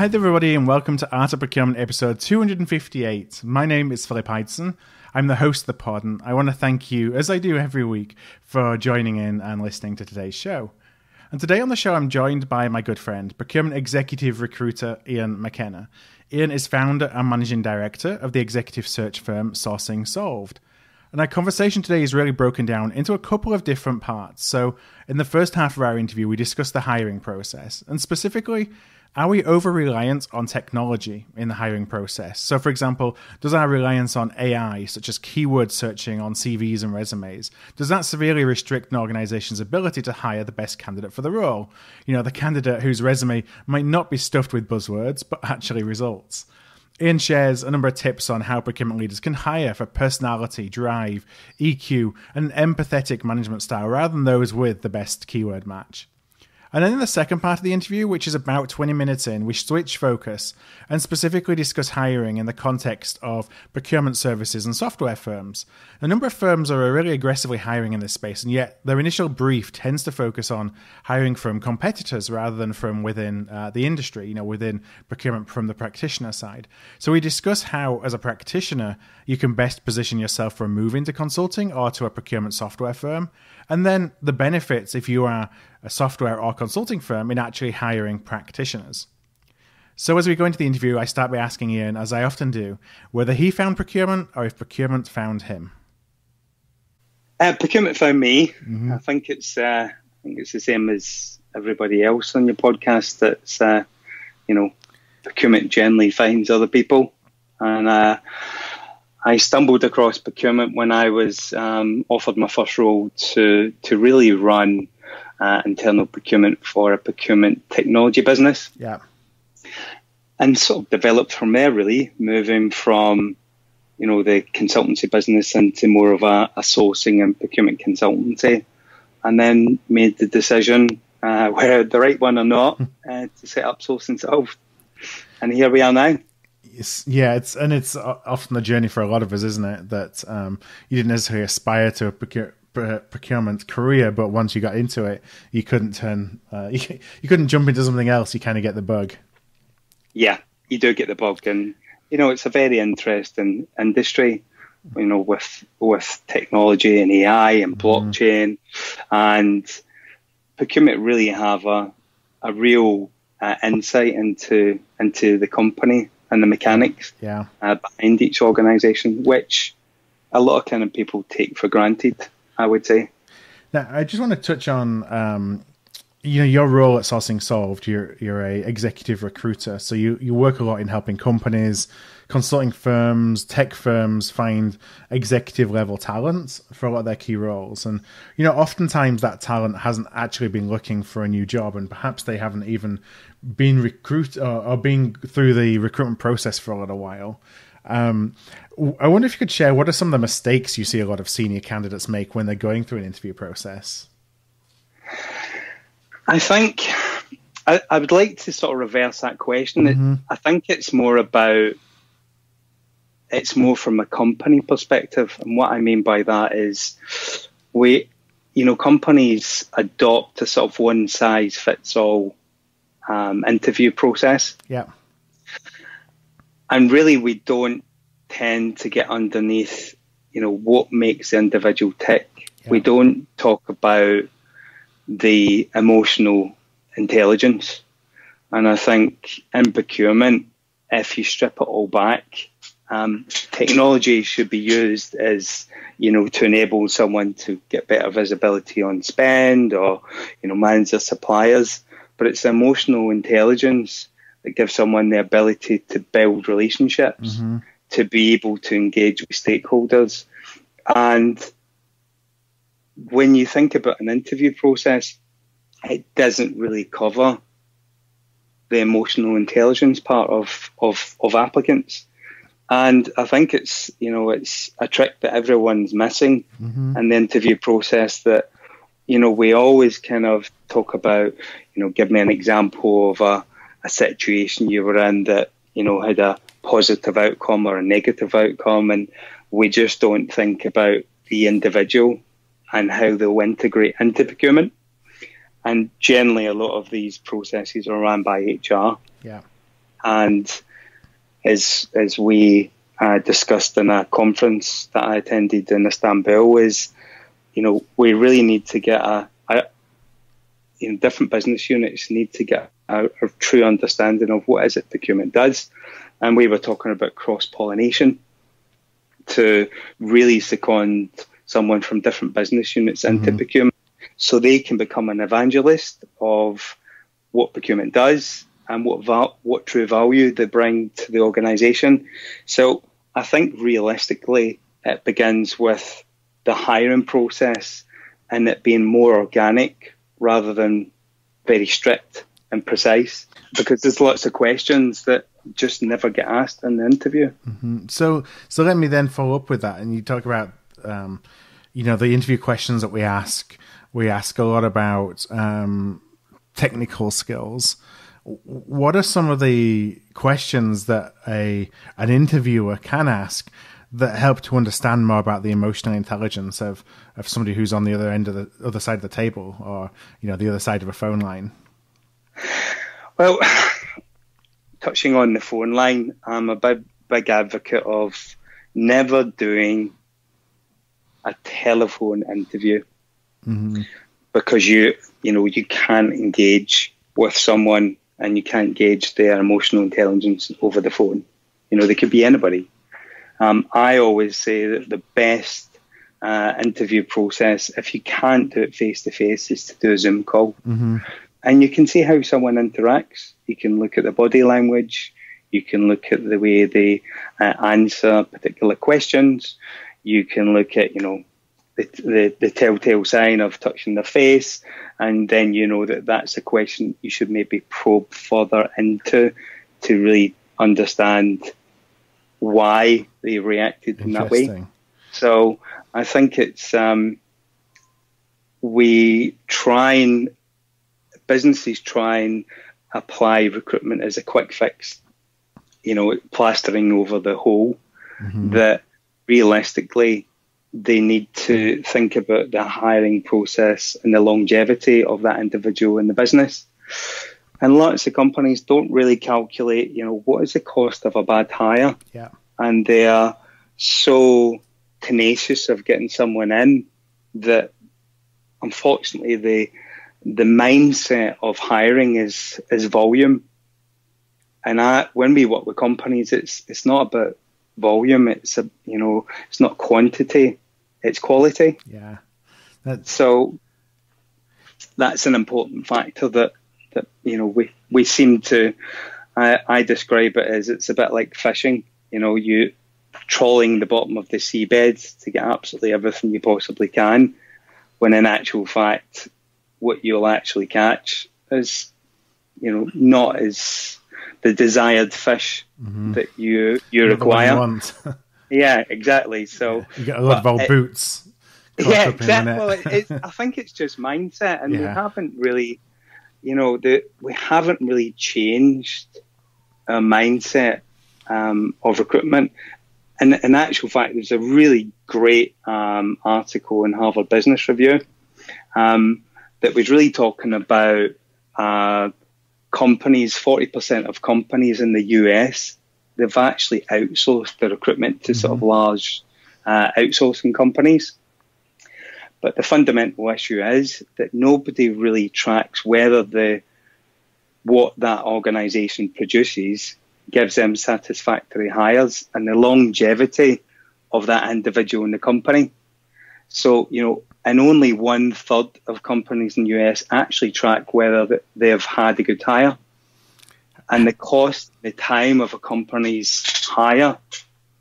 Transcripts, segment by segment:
Hi there everybody and welcome to Art of Procurement episode 258. My name is Philip Heidson. I'm the host of the pod and I want to thank you, as I do every week, for joining in and listening to today's show. And today on the show I'm joined by my good friend, procurement executive recruiter Iain McKenna. Iain is founder and managing director of the executive search firm Sourcing Solved. And our conversation today is really broken down into a couple of different parts. So in the first half of our interview, we discussed the hiring process. And specifically, are we over-reliant on technology in the hiring process? So for example, does our reliance on AI, such as keyword searching on CVs and resumes, does that severely restrict an organization's ability to hire the best candidate for the role? You know, the candidate whose resume might not be stuffed with buzzwords, but actually results. Iain shares a number of tips on how procurement leaders can hire for personality, drive, EQ, and an empathetic management style rather than those with the best keyword match. And then in the second part of the interview, which is about 20 minutes in, we switch focus and specifically discuss hiring in the context of procurement services and software firms. A number of firms are really aggressively hiring in this space, and yet their initial brief tends to focus on hiring from competitors rather than from within the industry, you know, within procurement from the practitioner side. So we discuss how, as a practitioner, you can best position yourself for a move into consulting or to a procurement software firm, and then the benefits if you are a software or consulting firm in actually hiring practitioners. So as we go into the interview, I start by asking Iain, as I often do, whether he found procurement or if procurement found him. Procurement found me. Mm-hmm. I think it's the same as everybody else on your podcast. That's procurement generally finds other people, and I stumbled across procurement when I was offered my first role to really run internal procurement for a procurement technology business. Yeah. And sort of developed from there, really, moving from, the consultancy business into more of a sourcing and procurement consultancy, and then made the decision, whether the right one or not, to set up Sourcing Solved. And here we are now. Yeah, it's often the journey for a lot of us, isn't it? That you didn't necessarily aspire to a procurement career, but once you got into it, you couldn't you couldn't jump into something else. You kind of get the bug. Yeah, you do get the bug, and it's a very interesting industry. With technology and AI and blockchain, and procurement really have a real insight into the company and the mechanics behind each organisation, which a lot of kind of people take for granted, I would say. Now, I just want to touch on, your role at Sourcing Solved. You're a executive recruiter, so you work a lot in helping companies, consulting firms, tech firms find executive level talent for a lot of their key roles. And, oftentimes that talent hasn't actually been looking for a new job, and perhaps they haven't even been recruited or been through the recruitment process for a little while. I wonder if you could share what are some of the mistakes you see a lot of senior candidates make when they're going through an interview process? I think I would like to sort of reverse that question. Mm-hmm. I think it's more from a company perspective. And what I mean by that is companies adopt a sort of one size fits all interview process. Yeah. And really, we don't tend to get underneath, what makes the individual tick. Yeah. We don't talk about the emotional intelligence. And I think in procurement, if you strip it all back, technology should be used as, to enable someone to get better visibility on spend or, manage their suppliers. But it's emotional intelligence that gives someone the ability to build relationships, mm-hmm. to be able to engage with stakeholders. And when you think about an interview process, it doesn't really cover the emotional intelligence part of applicants. And I think it's a trick that everyone's missing mm-hmm. in the interview process that, we always kind of talk about, give me an example of a situation you were in that, had a positive outcome or a negative outcome. And we just don't think about the individual and how they'll integrate into procurement. And generally, a lot of these processes are run by HR. Yeah. And as we discussed in a conference that I attended in Istanbul, is, we really need to get different business units need to get a true understanding of what is it procurement does. And we were talking about cross-pollination, to really second someone from different business units into procurement, so they can become an evangelist of what procurement does and what true value they bring to the organisation. So I think realistically it begins with the hiring process and it being more organic rather than very strict and precise, because there's lots of questions that just never get asked in the interview. So let me then follow up with that. And you talk about, the interview questions that we ask. We ask a lot about technical skills. What are some of the questions that an interviewer can ask that help to understand more about the emotional intelligence of somebody who's on the other end of the other side of the table, or the other side of a phone line? Well, touching on the phone line, I'm a big advocate of never doing a telephone interview, because you can't engage with someone and you can't gauge their emotional intelligence over the phone. They could be anybody. I always say that the best interview process, if you can't do it face to face, is to do a Zoom call. And you can see how someone interacts. You can look at the body language. You can look at the way they answer particular questions. You can look at, the telltale sign of touching their face. And then that's a question you should maybe probe further into to really understand why they reacted in that way. So I think it's businesses try and apply recruitment as a quick fix, plastering over the hole, that realistically they need to think about the hiring process and the longevity of that individual in the business. And lots of companies don't really calculate, what is the cost of a bad hire? Yeah. And they are so tenacious of getting someone in that, unfortunately, the mindset of hiring is volume. And when we work with companies, it's not about volume. It's it's not quantity. It's quality. Yeah. So that's an important factor that we seem to. I describe it as it's a bit like fishing. You trawling the bottom of the seabed to get absolutely everything you possibly can, when in actual fact, what you'll actually catch is, not as the desired fish that you require. Yeah, exactly. So you get a lot of old boots. Yeah, exactly. Well, I think it's just mindset, and we haven't really, we haven't really changed our mindset of recruitment. And in actual fact, there's a really great article in Harvard Business Review that was really talking about companies. 40% of companies in the US, they've actually outsourced their recruitment to sort of large outsourcing companies. But the fundamental issue is that nobody really tracks whether what that organisation produces gives them satisfactory hires and the longevity of that individual in the company. So, and only 1/3 of companies in the US actually track whether they've had a good hire. And the cost, the time of a company's hire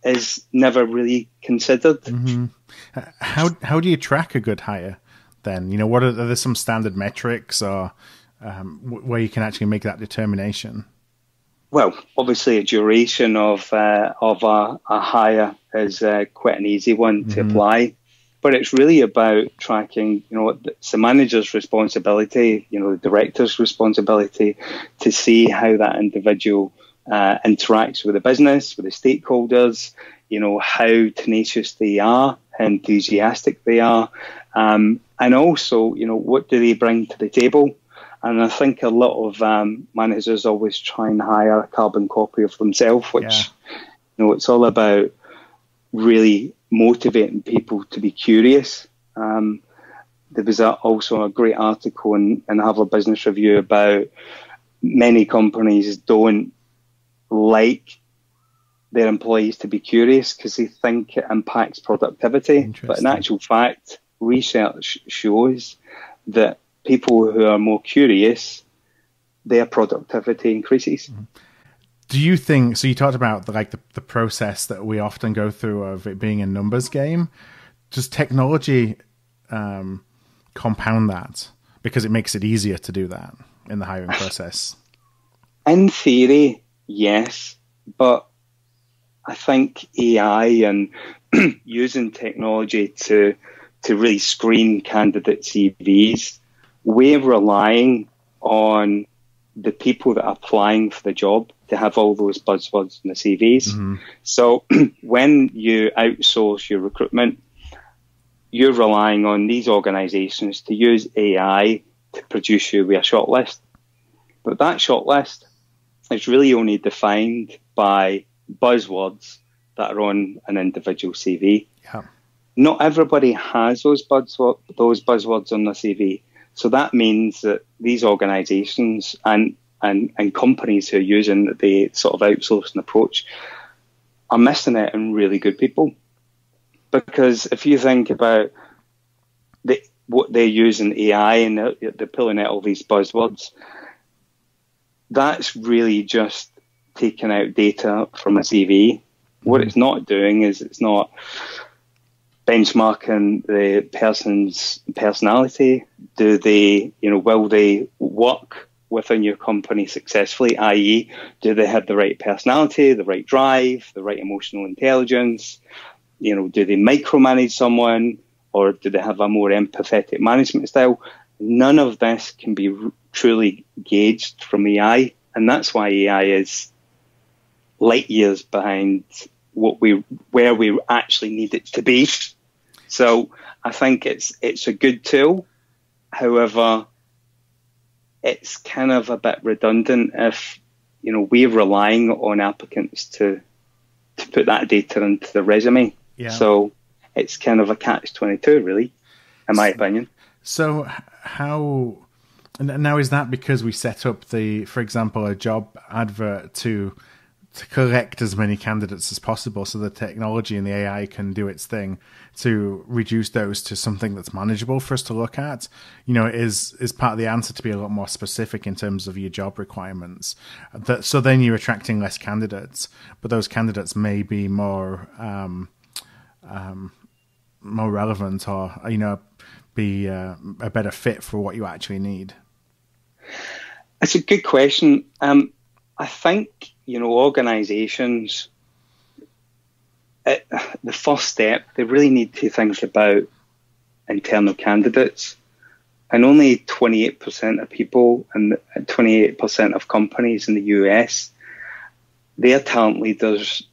is never really considered. How do you track a good hire then? What are there some standard metrics or where you can actually make that determination? Well, obviously a duration of a hire is quite an easy one to apply, but it's really about tracking, it's the manager's responsibility, the director's responsibility to see how that individual interacts with the business, with the stakeholders, how tenacious they are, how enthusiastic they are, and also, what do they bring to the table? And I think a lot of managers always try and hire a carbon copy of themselves, which, it's all about really motivating people to be curious. There was also a great article in Harvard Business Review about many companies don't like their employees to be curious because they think it impacts productivity. But in actual fact, research shows that people who are more curious, their productivity increases. Do you think, so you talked about the process that we often go through of it being a numbers game. Does technology compound that because it makes it easier to do that in the hiring process? In theory, yes, but I think AI and using technology to really screen candidate CVs, we're relying on the people that are applying for the job to have all those buzzwords in the CVs. So when you outsource your recruitment, you're relying on these organisations to use AI to produce you with a shortlist. But that shortlist is really only defined by buzzwords that are on an individual CV. Yeah. Not everybody has those buzzwords on the CV. So that means that these organisations and companies who are using the sort of outsourcing approach are missing out on really good people. Because if you think about what they use in AI and they're pulling out all these buzzwords, that's really just taking out data from a CV. What it's not doing is it's not benchmarking the person's personality. Will they work within your company successfully, i.e., do they have the right personality, the right drive, the right emotional intelligence? Do they micromanage someone, or do they have a more empathetic management style? None of this can be truly gauged from AI, and that's why AI is light years behind where we actually need it to be. So I think it's a good tool. However, it's kind of a bit redundant if we're relying on applicants to put that data into the resume. Yeah. So it's kind of a catch-22, really, in my opinion. So how now is that because we set up for example, a job advert to collect as many candidates as possible, so the technology and the AI can do its thing to reduce those to something that's manageable for us to look at? Is part of the answer to be a lot more specific in terms of your job requirements. So then you're attracting less candidates, but those candidates may be more relevant, or be a better fit for what you actually need. It's a good question. I think organisations, the first step, they really need to think about internal candidates. And only 28% of people and 28% of companies in the US, their talent leaders,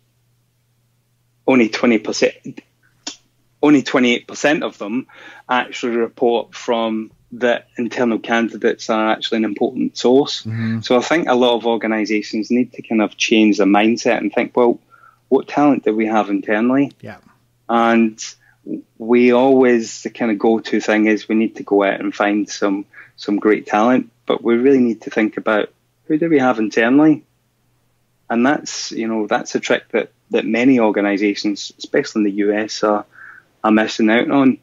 only 28% of them actually report from that internal candidates are actually an important source. Mm-hmm. So I think a lot of organisations need to kind of change their mindset and think, well, what talent do we have internally? Yeah. And we always, the kind of go-to thing is we need to go out and find some great talent, but we really need to think about who do we have internally? And that's a trick that many organisations, especially in the US, are missing out on.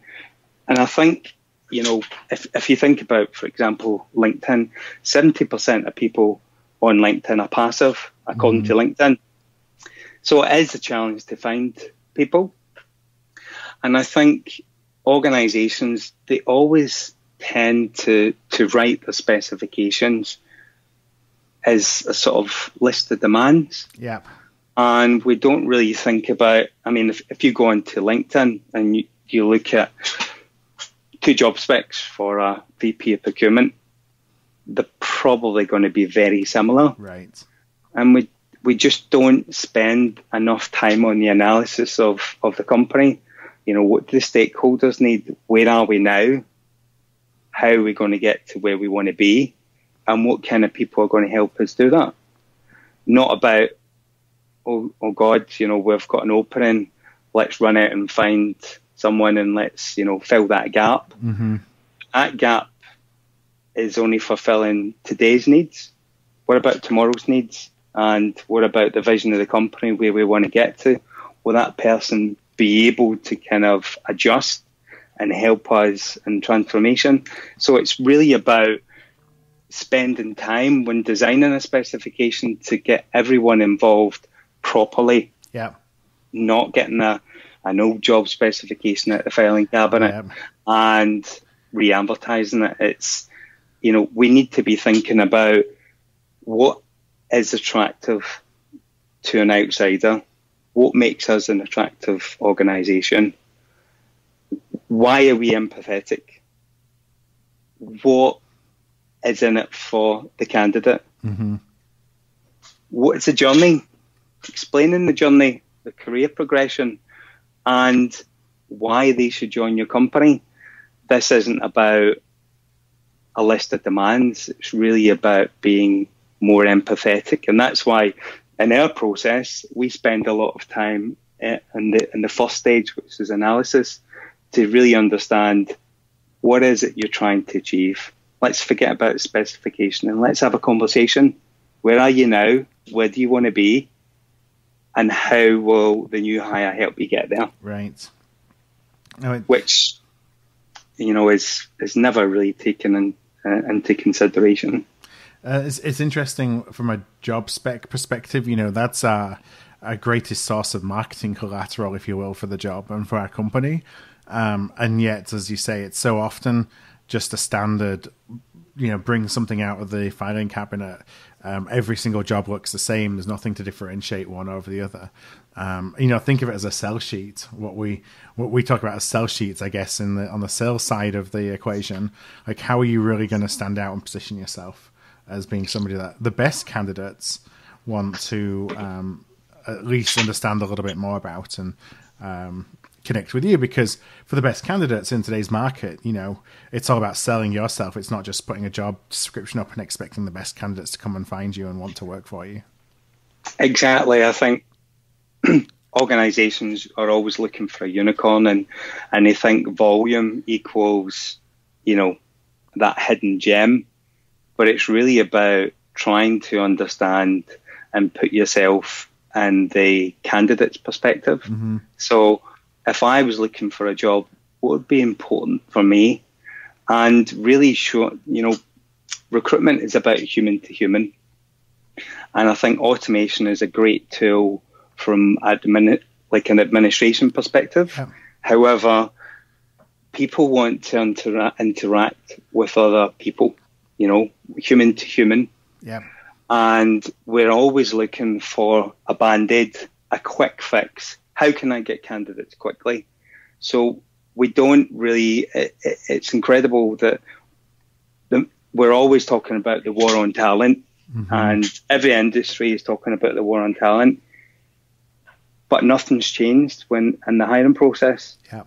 And I think, if you think about, for example, LinkedIn, 70% of people on LinkedIn are passive, according to LinkedIn. So it is a challenge to find people. And I think organisations, they always tend to write the specifications as a sort of list of demands. Yeah. And we don't really think about, if you go onto LinkedIn and you look at 2 job specs for a VP of procurement, they're probably going to be very similar. Right. And we just don't spend enough time on the analysis of the company. What do the stakeholders need? Where are we now? How are we going to get to where we want to be? and what kind of people are going to help us do that. Not about, oh God, we've got an opening, let's run out and find someone and let's, fill that gap. Mm-hmm. That gap is only fulfilling today's needs. What about tomorrow's needs? And what about the vision of the company, where we want to get to? Will that person be able to kind of adjust and help us in transformation? So it's really about spending time when designing a specification to get everyone involved properly. Yeah. Not getting an old job specification at the filing cabinet and re-advertising it. It's, we need to be thinking about what is attractive to an outsider, what makes us an attractive organisation, why are we empathetic, what is in it for the candidate, mm-hmm. what is the journey, explaining the journey, the career progression, and why they should join your company. This isn't about a list of demands. It's really about being more empathetic. And that's why in our process, we spend a lot of time in the first stage, which is analysis, to really understand what is it you're trying to achieve. Let's forget about the specification and let's have a conversation. Where are you now? Where do you want to be? And how will the new hire help you get there? Right. Which, is never really taken into consideration. It's interesting from a job spec perspective. That's our greatest source of marketing collateral, if you will, for the job and for our company. And yet, as you say, it's so often just a standard, bring something out of the filing cabinet. Every single job looks the same. There's nothing to differentiate one over the other. Think of it as a sell sheet. What we talk about as sell sheets, I guess, on the sales side of the equation. Like, how are you really going to stand out and position yourself as being somebody that the best candidates want to at least understand a little bit more about and connect with you? Because for the best candidates in today's market, it's all about selling yourself. It's not just putting a job description up and expecting the best candidates to come and find you and want to work for you. Exactly. I think organizations are always looking for a unicorn, and they think volume equals, that hidden gem. But it's really about trying to understand and put yourself in the candidate's perspective. Mm-hmm. So if I was looking for a job, what would be important for me? And really recruitment is about human to human. And I think automation is a great tool from an administration perspective. Yeah. However, people want to interact with other people, human to human. Yeah. And we're always looking for a band-aid, a quick fix. How can I get candidates quickly? So we don't really, it's incredible that we're always talking about the war on talent, mm-hmm. and every industry is talking about the war on talent, but nothing's changed in the hiring process. Yeah.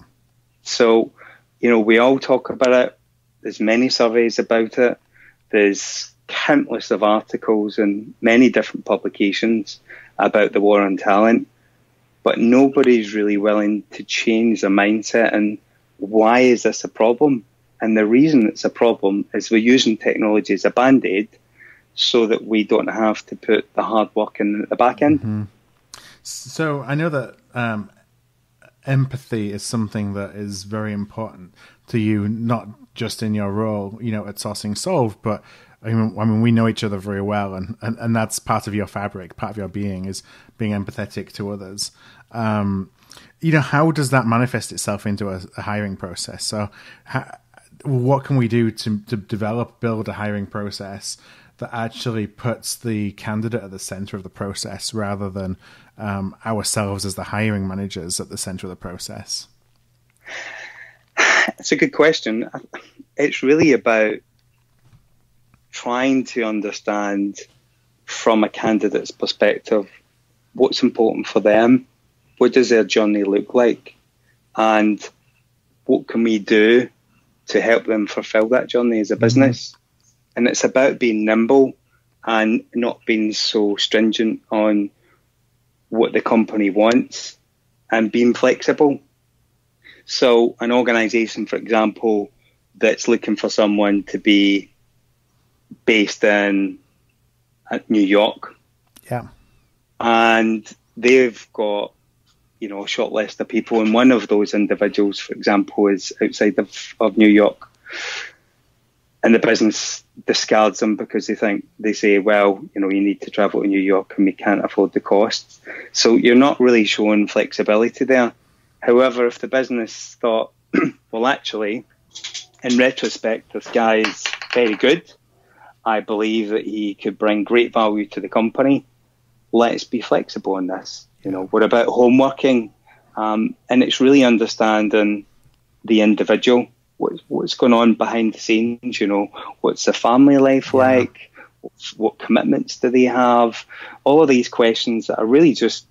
So, we all talk about it. There's many surveys about it. There's countless of articles in many different publications about the war on talent, but nobody's really willing to change their mindset. And why is this a problem? And the reason it's a problem is we're using technology as a band-aid so that we don't have to put the hard work in at the back end. Mm-hmm. So I know that empathy is something that is very important to you, not just in your role, at Sourcing Solve, but I mean, we know each other very well, and that's part of your fabric, part of your being is being empathetic to others. How does that manifest itself into a hiring process? So what can we do to build a hiring process that actually puts the candidate at the center of the process rather than ourselves as the hiring managers at the center of the process? It's a good question. It's really about trying to understand from a candidate's perspective what's important for them, what does their journey look like, and what can we do to help them fulfill that journey as a business. And it's about being nimble and not being so stringent on what the company wants and being flexible. So an organization, for example, that's looking for someone to be based in New York. Yeah. And they've got, a short list of people. And one of those individuals, for example, is outside of New York. And the business discards them because they say, well, you need to travel to New York and we can't afford the costs. So you're not really showing flexibility there. However, if the business thought, well, actually, in retrospect, this guy is very good. I believe that he could bring great value to the company. Let's be flexible on this. What about home working? And it's really understanding the individual. What's going on behind the scenes, what's the family life like, what commitments do they have, all of these questions that are really just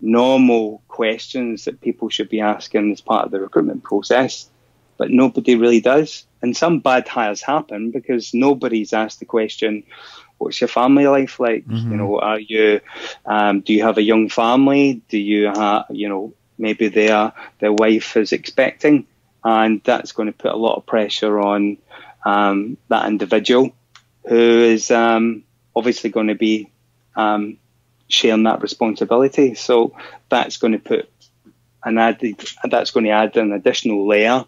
normal questions that people should be asking as part of the recruitment process, but nobody really does. And some bad hires happen because nobody's asked the question, what's your family life like? Are you, do you have a young family? Do you have, maybe their wife is expecting? And that's going to put a lot of pressure on that individual who is obviously going to be sharing that responsibility. So that's going to add an additional layer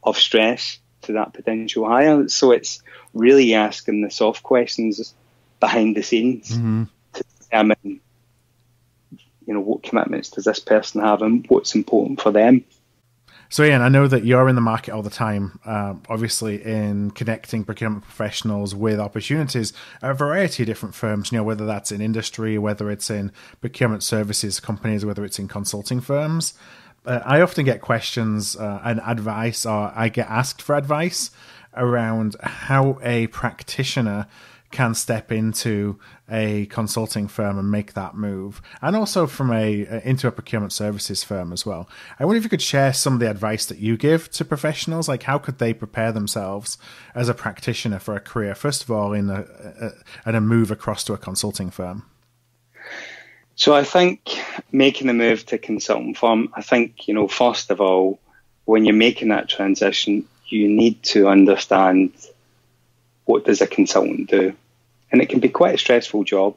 of stress to that potential hire. So it's really asking the soft questions behind the scenes to determine, what commitments does this person have and what's important for them. So, Iain, I know that you're in the market all the time, obviously in connecting procurement professionals with opportunities at a variety of different firms, whether that's in industry, whether it's in procurement services companies, whether it's in consulting firms. I often get questions and advice, or I get asked for advice around how a practitioner can step into a consulting firm and make that move, and also from into a procurement services firm as well. I wonder if you could share some of the advice that you give to professionals, like how could they prepare themselves as a practitioner for a career, first of all, in a move across to a consulting firm? So I think making the move to consulting firm, I think, first of all, when you're making that transition, you need to understand what does a consultant do. And it can be quite a stressful job.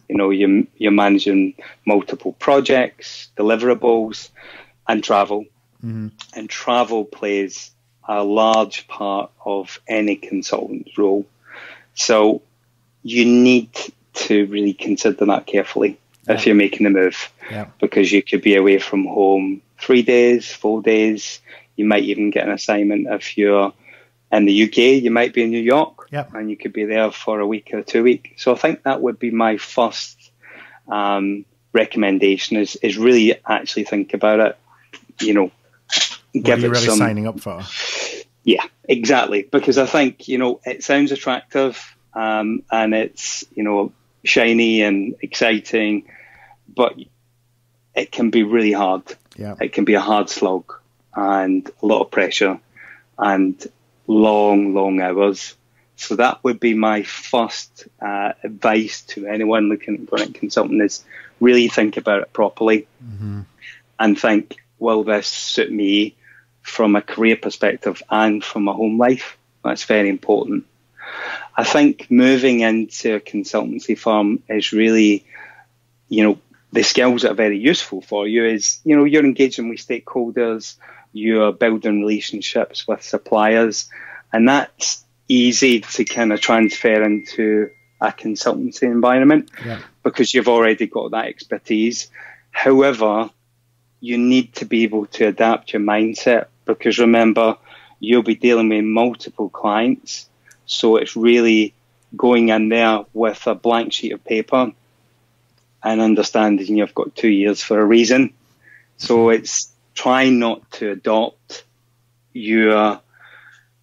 You're managing multiple projects, deliverables, and travel. Mm-hmm. And travel plays a large part of any consultant's role. So you need to really consider that carefully if you're making the move. Yeah. Because you could be away from home 3 days, 4 days. You might even get an assignment if you're in the UK, you might be in New York, and you could be there for a week or 2 weeks. So I think that would be my first recommendation is really actually think about it. What are you really signing up for? Yeah, exactly. Because I think, it sounds attractive and it's, shiny and exciting, but it can be really hard. Yeah. It can be a hard slog and a lot of pressure and long hours. So that would be my first advice to anyone looking for a consultant is really think about it properly and think, will this suit me from a career perspective and from a home life? That's very important. I think moving into a consultancy firm is really, the skills that are very useful for you is, you're engaging with stakeholders, you're building relationships with suppliers, and that's easy to kind of transfer into a consultancy environment because you've already got that expertise. However, you need to be able to adapt your mindset because remember, you'll be dealing with multiple clients. So it's really going in there with a blank sheet of paper and understanding you've got 2 years for a reason. So it's trying not to adopt your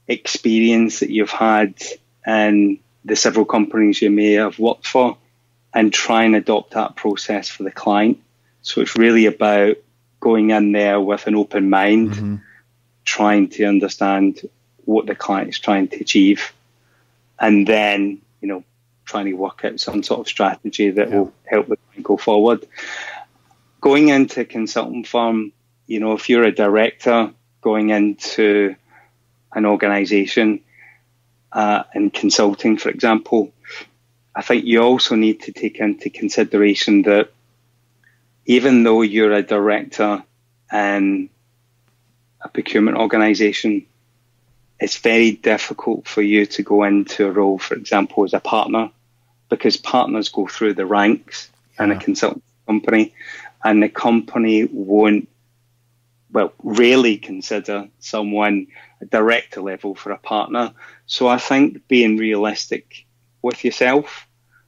experience that you've had in the several companies you may have worked for and try and adopt that process for the client. So it's really about going in there with an open mind, trying to understand what the client is trying to achieve and then, trying to work out some sort of strategy that will help the client go forward. Going into a consulting firm, if you're a director going into an organization in consulting, for example, I think you also need to take into consideration that even though you're a director in a procurement organization, it's very difficult for you to go into a role, for example, as a partner, because partners go through the ranks in a consulting company, and the company won't, rarely consider someone at director level for a partner. So I think being realistic with yourself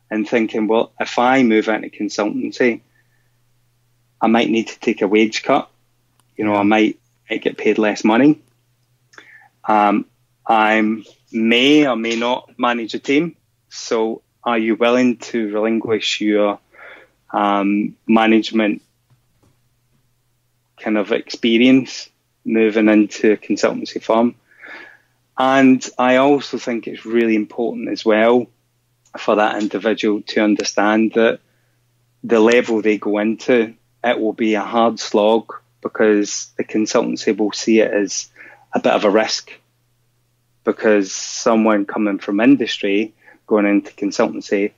and thinking, well, if I move into consultancy, I might need to take a wage cut. I might get paid less money. I may or may not manage a team. So are you willing to relinquish your management kind of experience moving into a consultancy firm? And I also think it's really important as well for that individual to understand that the level they go into, it will be a hard slog, because the consultancy will see it as a bit of a risk, because someone coming from industry going into consultancy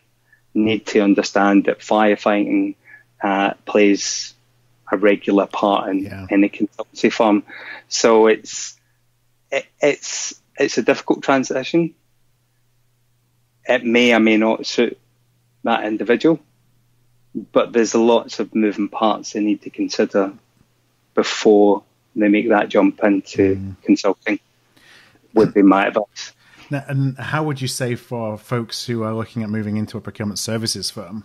need to understand that firefighting plays a regular part in a consultancy firm. So it's a difficult transition. It may or may not suit that individual, but there's lots of moving parts they need to consider before they make that jump into consulting, would be my advice. Now, and how would you say for folks who are looking at moving into a procurement services firm?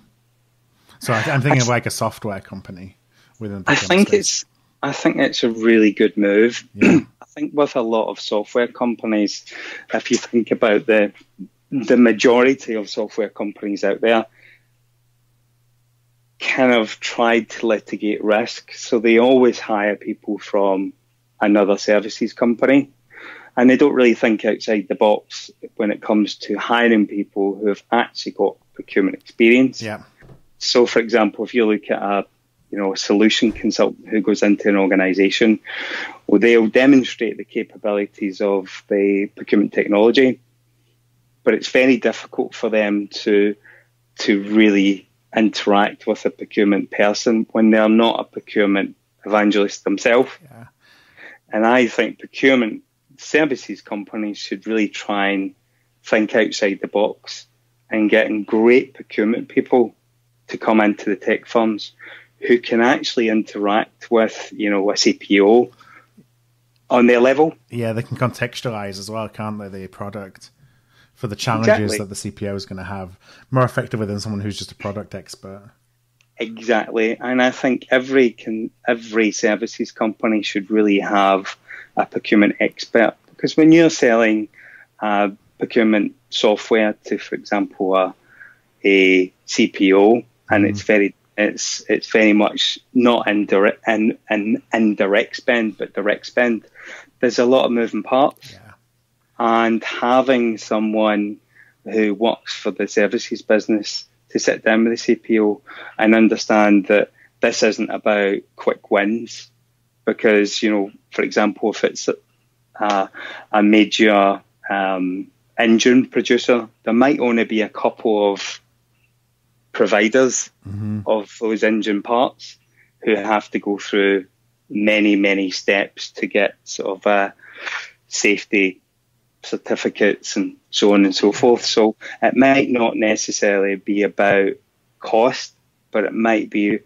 So I'm thinking of like a software company within the procurement space. I think it's a really good move. Yeah. I think with a lot of software companies, if you think about the majority of software companies out there, kind of tried to litigate risk. So they always hire people from another services company, and they don't really think outside the box when it comes to hiring people who have actually got procurement experience. Yeah. So, for example, if you look at a solution consultant who goes into an organization, well, they'll demonstrate the capabilities of the procurement technology, but it's very difficult for them to really interact with a procurement person when they're not a procurement evangelist themselves. Yeah. And I think procurement services companies should really try and think outside the box and getting great procurement people to come into the tech firms who can actually interact with, a CPO on their level. Yeah, they can contextualize as well, can't they, the product for the challenges that the CPO is going to have more effectively than someone who's just a product expert. Exactly. And I think every services company should really have a procurement expert, because when you're selling procurement software to, for example, a CPO, and it's very much not indirect spend, but direct spend, there's a lot of moving parts. Yeah. And having someone who works for the services business to sit down with the CPO and understand that this isn't about quick wins, because, for example, if it's a major engine producer, there might only be a couple of providers of those engine parts who have to go through many, many steps to get sort of safety certificates and so on and so forth. So it might not necessarily be about cost, but it might be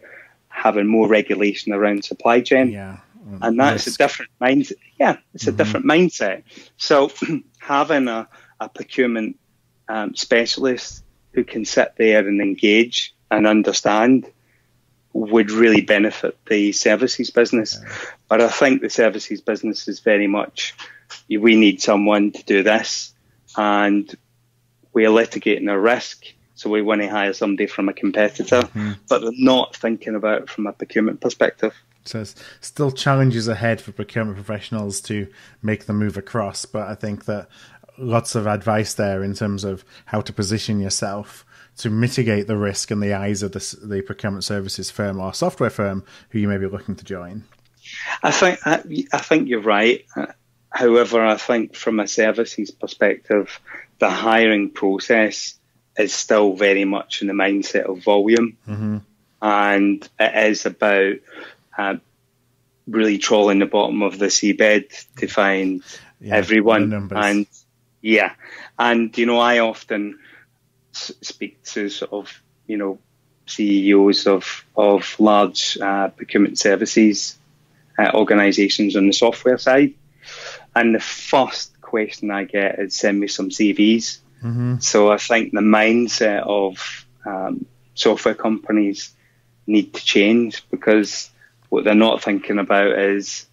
having more regulation around supply chain. Yeah. And that's a different mindset. Yeah, it's a different mindset. So having a procurement specialist who can sit there and engage and understand would really benefit the services business. Yeah. But I think the services business is very much, we need someone to do this, and we're litigating a risk, so we want to hire somebody from a competitor, but they're not thinking about it from a procurement perspective. So there's still challenges ahead for procurement professionals to make the move across, but I think that lots of advice there in terms of how to position yourself to mitigate the risk in the eyes of the procurement services firm or software firm who you may be looking to join. I think you're right. However, I think from a services perspective, the hiring process is still very much in the mindset of volume. Mm-hmm. And it is about really trawling the bottom of the seabed to find everyone. And I often speak to sort of, CEOs of large procurement services organisations on the software side. And the first question I get is send me some CVs. Mm-hmm. So I think the mindset of software companies need to change, because what they're not thinking about is,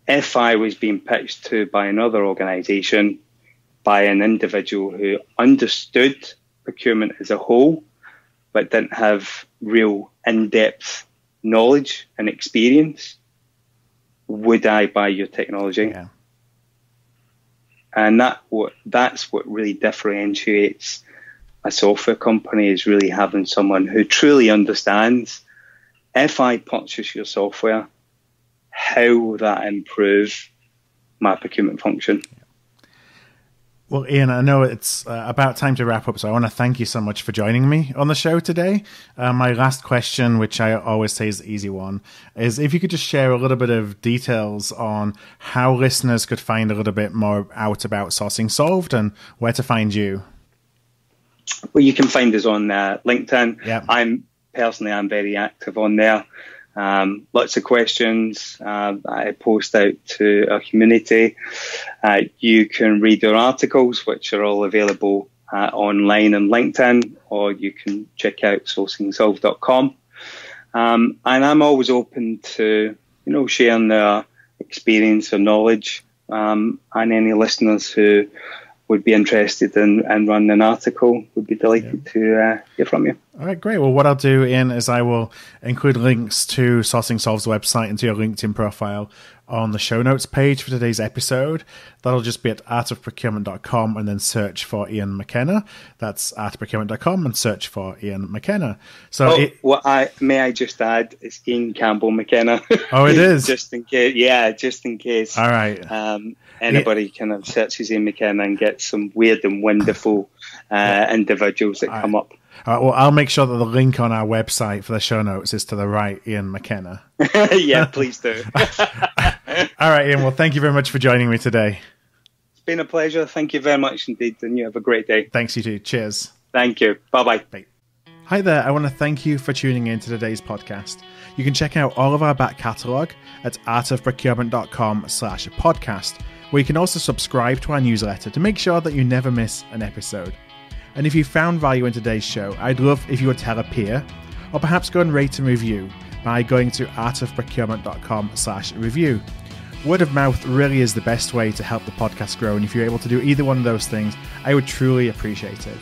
if I was being pitched to by another organisation, by an individual who understood procurement as a whole, but didn't have real in-depth knowledge and experience, would I buy your technology? Yeah. And that's what really differentiates a software company, is really having someone who truly understands, if I purchase your software, how will that improve my procurement function? Well, Iain, I know it's about time to wrap up, so I want to thank you so much for joining me on the show today. My last question, which I always say is the easy one, is if you could just share a little bit of details on how listeners could find a little bit more out about Sourcing Solved and where to find you. Well, you can find us on LinkedIn. Yeah. I'm very active on there. Lots of questions I post out to our community. You can read our articles, which are all available online on LinkedIn, or you can check out sourcingsolve.com. And I'm always open to, sharing their experience or knowledge, and any listeners who would be interested in running an article would be delighted to hear from you. All right, great. Well, what I'll do, Iain, is I will include links to Sourcing Solve's website and to your LinkedIn profile on the show notes page for today's episode. That'll just be at artofprocurement.com, and then search for Iain McKenna. That's artofprocurement.com and search for Iain McKenna. So, may I just add, it's Iain Campbell McKenna. Oh, it is? Just in case. All right. Anybody kind of searches Iain McKenna and gets some weird and wonderful individuals that come up. Well, I'll make sure that the link on our website for the show notes is to the right Iain McKenna. Yeah, please do. All right, Iain. Well, thank you very much for joining me today. It's been a pleasure. Thank you very much indeed, and you have a great day. Thanks, you too. Cheers. Thank you. Bye-bye. Bye. Hi there. I want to thank you for tuning in to today's podcast. You can check out all of our back catalogue at artofprocurement.com/podcast, where you can also subscribe to our newsletter to make sure that you never miss an episode. And if you found value in today's show, I'd love if you would tell a peer, or perhaps go and rate and review by going to artofprocurement.com/review. Word of mouth really is the best way to help the podcast grow, and if you're able to do either one of those things, I would truly appreciate it.